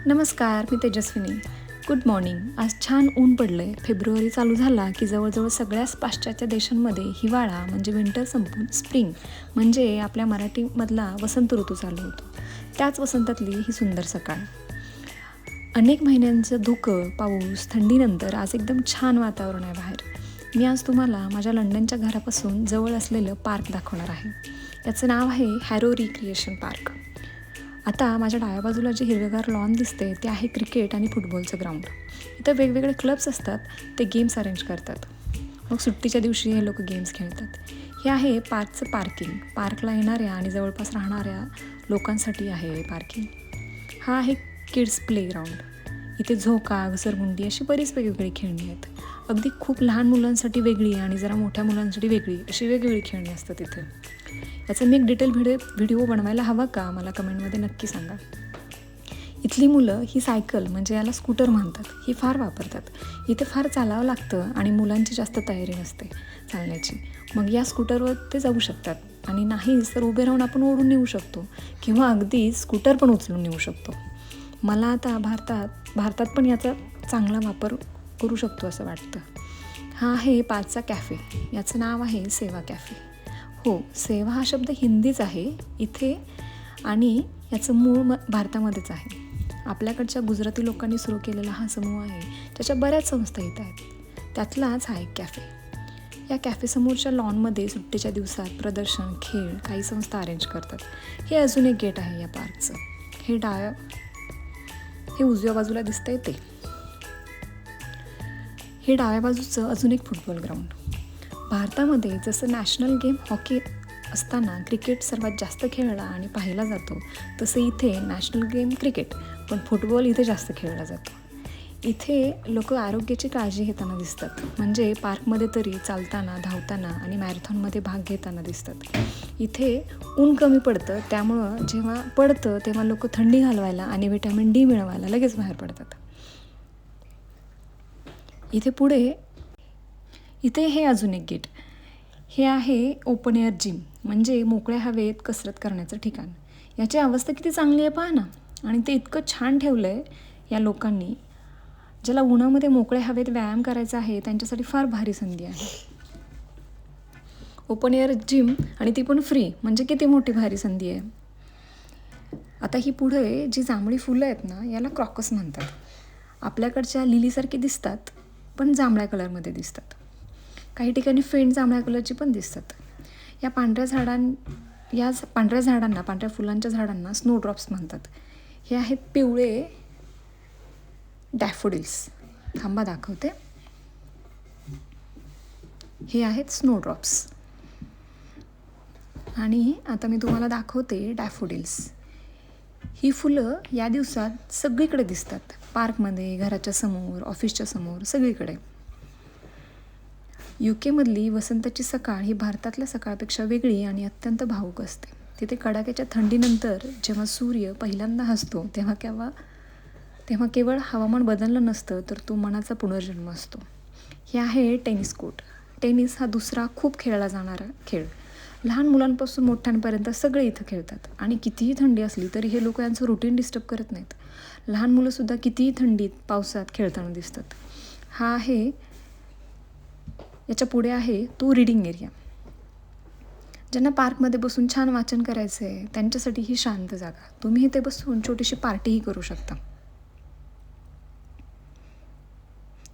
नमस्कार, मी Tejaswini. Good morning. आज छान ऊन पडलं आहे. फेब्रुवारी चालू झाला की जवळजवळ सगळ्याच पाश्चात्य देशांमध्ये हिवाळा म्हणजे विंटर संपून स्प्रिंग म्हणजे आपल्या मराठीमधला वसंत ऋतू चालू होतो. त्याच वसंतातली ही सुंदर सकाळ. अनेक महिन्यांचं धुकं, पाऊस, थंडीनंतर आज एकदम छान वातावरण आहे बाहेर. मी आज तुम्हाला माझ्या लंडनच्या घरापासून जवळ असलेलं पार्क दाखवणार आहे. याचं नाव आहे हॅरो रिक्रिएशन पार्क. आता माझ्या डाव्या बाजूला जे हिरवेगार लॉन दिसते ते आहे क्रिकेट आणि फुटबॉलचं ग्राउंड. इथं वेगवेगळे क्लब्स असतात, ते गेम्स अरेंज करतात. मग सुट्टीच्या दिवशी हे लोक गेम्स खेळतात. हे आहे पार्कचं पार्किंग. पार्कला येणाऱ्या आणि जवळपास राहणाऱ्या लोकांसाठी आहे पार्किंग. हा आहे किड्स प्ले ग्राउंड. इथे झोका, घसरगुंडी अशी बरीच वेगवेगळी खेळणी आहेत. अगदी खूप लहान मुलांसाठी वेगळी आणि जरा मोठ्या मुलांसाठी वेगळी अशी वेगवेगळी खेळणी असतात इथे. याचा मी एक डिटेल व्हिडिओ बनवायला हवा का, मला कमेंटमध्ये नक्की सांगा. इथली मुलं ही सायकल म्हणजे याला स्कूटर म्हणतात, ही फार वापरतात. इथे फार चालावं लागतं आणि मुलांची जास्त तयारी नसते चालण्याची. मग या स्कूटरवर ते जाऊ शकतात आणि नाहीच तर उभे राहून आपण ओढून नेऊ शकतो किंवा अगदी स्कूटर पण उचलून नेऊ शकतो. मला आता भारतात पण याचा चांगला वापर करू शकतो असं वाटतं. हा आहे पाचचा कॅफे. याचं नाव आहे सेवा कॅफे. हो, सेवा हा शब्द हिंदीच आहे इथे आणि याचं मूळ भारतामध्येच आहे. आपल्याकडच्या गुजराती लोकांनी सुरू केलेला हा समूह आहे, त्याच्या बऱ्याच संस्था इथं आहेत. त्यातलाच हा एक कॅफे. या कॅफेसमोरच्या लॉनमध्ये सुट्टीच्या दिवसात प्रदर्शन, खेळ काही संस्था अरेंज करतात. हे अजून एक गेट आहे या पार्कचं. हे उजव्या बाजूला दिसतंय ते. हे डाव्या बाजूचं अजून एक फुटबॉल ग्राउंड. भारतामध्ये जसं नॅशनल गेम हॉकी असताना क्रिकेट सर्वात जास्त खेळला आणि पाहिला जातो, तसं इथे नॅशनल गेम क्रिकेट, पण फुटबॉल इथे जास्त खेळला जातो. इथे लोक आरोग्याची काळजी घेताना दिसतात, म्हणजे पार्कमध्ये तरी चालताना, धावताना आणि मॅरेथॉनमध्ये भाग घेताना दिसतात. इथे ऊन कमी पडतं, त्यामुळं जेव्हा पडतं तेव्हा लोक थंडी घालवायला आणि व्हिटॅमिन डी मिळवायला लगेच बाहेर पडतात. इथे हे अजून एक गेट. हे आहे ओपन एअर जिम, म्हणजे मोकळ्या हवेत कसरत करण्याचं ठिकाण. याची अवस्था किती चांगली आहे पहा ना. आणि ते इतकं छान ठेवलं आहे या लोकांनी. ज्याला उन्हामध्ये मोकळ्या हवेत व्यायाम करायचा आहे त्यांच्यासाठी फार भारी संधी आहे. ओपन एअर जिम आणि ती पण फ्री, म्हणजे किती मोठी भारी संधी आहे. आता ही पुढे जी जांभळी फुलं आहेत ना, याला क्रॉकस म्हणतात. आपल्याकडच्या लिलीसारखी दिसतात, पण जांभळ्या कलरमध्ये दिसतात. काही ठिकाणी फेंट जांभळ्या कलरची पण दिसतात. या पांढऱ्या झाडांना, पांढऱ्या फुलांच्या झाडांना स्नो ड्रॉप्स म्हणतात. हे आहेत पिवळे डॅफोडिल्स. थांबा दाखवते. हे आहेत स्नो ड्रॉप्स. आणि आता मी तुम्हाला दाखवते डॅफोडिल्स. ही फुलं या दिवसात सगळीकडे दिसतात, पार्कमध्ये, घराच्या समोर, ऑफिसच्या समोर, सगळीकडे. UK वसंताची सकाळ ही भारतातल्या सकाळपेक्षा वेगळी आणि अत्यंत भावूक असते. तिथे कडाक्याच्या थंडीनंतर जेव्हा सूर्य पहिल्यांदा हसतो तेव्हा केवळ हवामान बदललं नसतं, तर तो मनाचा पुनर्जन्म असतो. हे आहे टेनिस कोर्ट. टेनिस हा दुसरा खूप खेळला जाणारा खेळ. लहान मुलांपासून मोठ्यांपर्यंत सगळे इथं खेळतात आणि कितीही थंडी असली तरी हे लोक यांचं रुटीन डिस्टर्ब करत नाहीत. लहान मुलंसुद्धा कितीही थंडीत, पावसात खेळताना दिसतात. हा आहे, याच्या पुढे आहे तो रीडिंग एरिया. ज्यांना पार्कमध्ये बसून छान वाचन करायचं आहे त्यांच्यासाठी ही शांत जागा. तुम्ही इथे बसून छोटीशी पार्टीही करू शकता.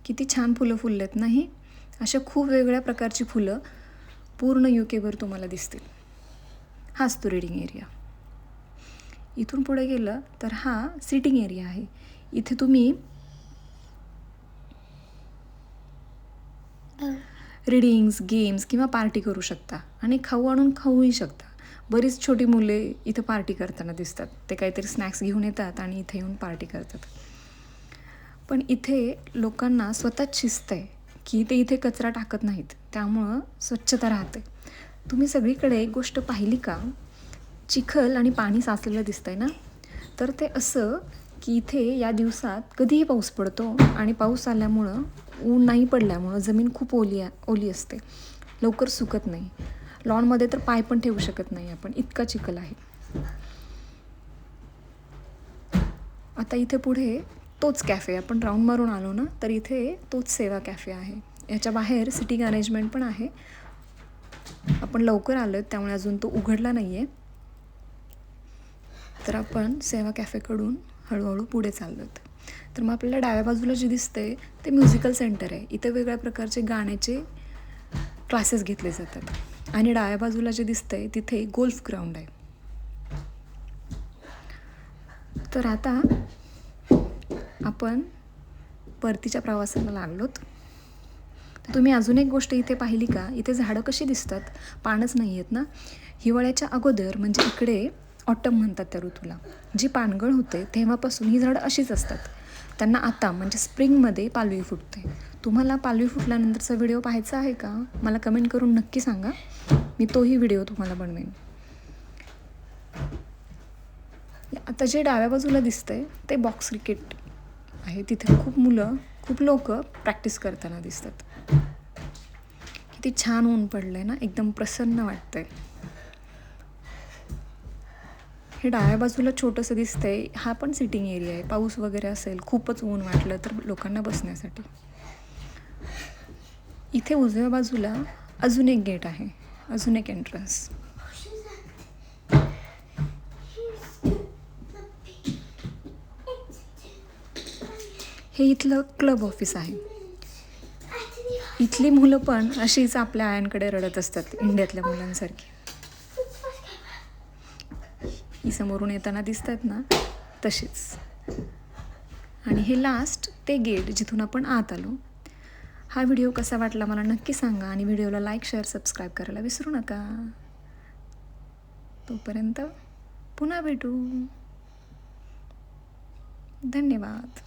किती छान फुलं फुललेत नाही. अशा खूप वेगवेगळ्या प्रकारची फुलं पूर्ण UKवर तुम्हाला दिसतील. हाच तो रीडिंग एरिया. इथून पुढे गेलं तर हा सिटिंग एरिया आहे. इथे तुम्ही रीडिंग्स, गेम्स किंवा पार्टी करू शकता आणि खाऊ आणून खाऊही शकता. बरीच छोटी मुले इथं पार्टी करताना दिसतात. ते काहीतरी स्नॅक्स घेऊन येतात आणि इथे येऊन पार्टी करतात. पण इथे लोकांना स्वतःच शिस्त आहे की ते इथे कचरा टाकत नाहीत, त्यामुळं स्वच्छता राहते. तुम्ही सगळीकडे एक गोष्ट पाहिली का, चिखल आणि पाणी साचलेलं दिसतंय ना, तर ते असं की इथे या दिवसात कधीही पाऊस पडतो आणि पाऊस आल्यामुळं, ऊन नाही पडल्यामुळं जमीन खूप ओली असते, लवकर सुकत नाही. लॉनमध्ये तर पाय पण ठेवू शकत नाही आपण, इतका चिखल आहे. आता इथे पुढे तोच कॅफे, आपण राऊंड मारून आलो ना, तर इथे तोच सेवा कॅफे आहे. याच्या बाहेर सिटिंग अरेंजमेंट पण आहे. आपण लवकर आलो त्यामुळे अजून तो उघडला नाही आहे. तर आपण सेवा कॅफेकडून हळूहळू पुढे चाललो आहोत. तर मग आपल्याला डाव्या बाजूला जे दिसतंय ते म्युझिकल सेंटर आहे. इथे वेगळ्या प्रकारचे गाण्याचे क्लासेस घेतले जातात. आणि डाव्या बाजूला जे दिसतंय तिथे गोल्फ ग्राउंड आहे. तर आता आपण परतीच्या प्रवासाला लागलोत. तर तुम्ही अजून एक गोष्ट इथे पाहिली का? इथे झाडं कशी दिसतात? पानच नाही आहेत ना. हिवाळ्याच्या अगोदर म्हणजे इकडे ऑटम म्हणतात त्या ऋतूला, जी पानगळ होते तेव्हापासून ही झाडं अशीच असतात. त्यांना आता म्हणजे स्प्रिंगमध्ये पालवी फुटते. तुम्हाला पालवी फुटल्यानंतरचा व्हिडिओ पाहायचा आहे का? मला कमेंट करून नक्की सांगा, मी तोही व्हिडिओ तुम्हाला बनवेन. आता जे डाव्या बाजूला दिसतंय ते बॉक्स क्रिकेट आहे. तिथे खूप लोक प्रॅक्टिस करताना दिसतात. किती छान ऊन पडलंय ना, एकदम प्रसन्न वाटतंय. हे डाव्या बाजूला छोटंसं दिसतंय, हा पण सिटिंग एरिया आहे. पाऊस वगैरे असेल, खूपच ऊन वाटलं तर लोकांना बसण्यासाठी. इथे उजव्या बाजूला अजून एक गेट आहे, अजून एक एंट्रन्स. हे इथलं क्लब ऑफिस आहे. इथली मुलं पण अशीच आपल्या आयांकडे रडत असतात, इंडियातल्या मुलांसारखी. ही समोरून येताना दिसतात ना, तशीच. आणि हे लास्ट ते गेट जिथून आपण आत आलो. हा व्हिडिओ कसा वाटला मला नक्की सांगा आणि व्हिडिओला लाईक, शेअर, सबस्क्राईब करायला विसरू नका. तोपर्यंत पुन्हा भेटू. धन्यवाद.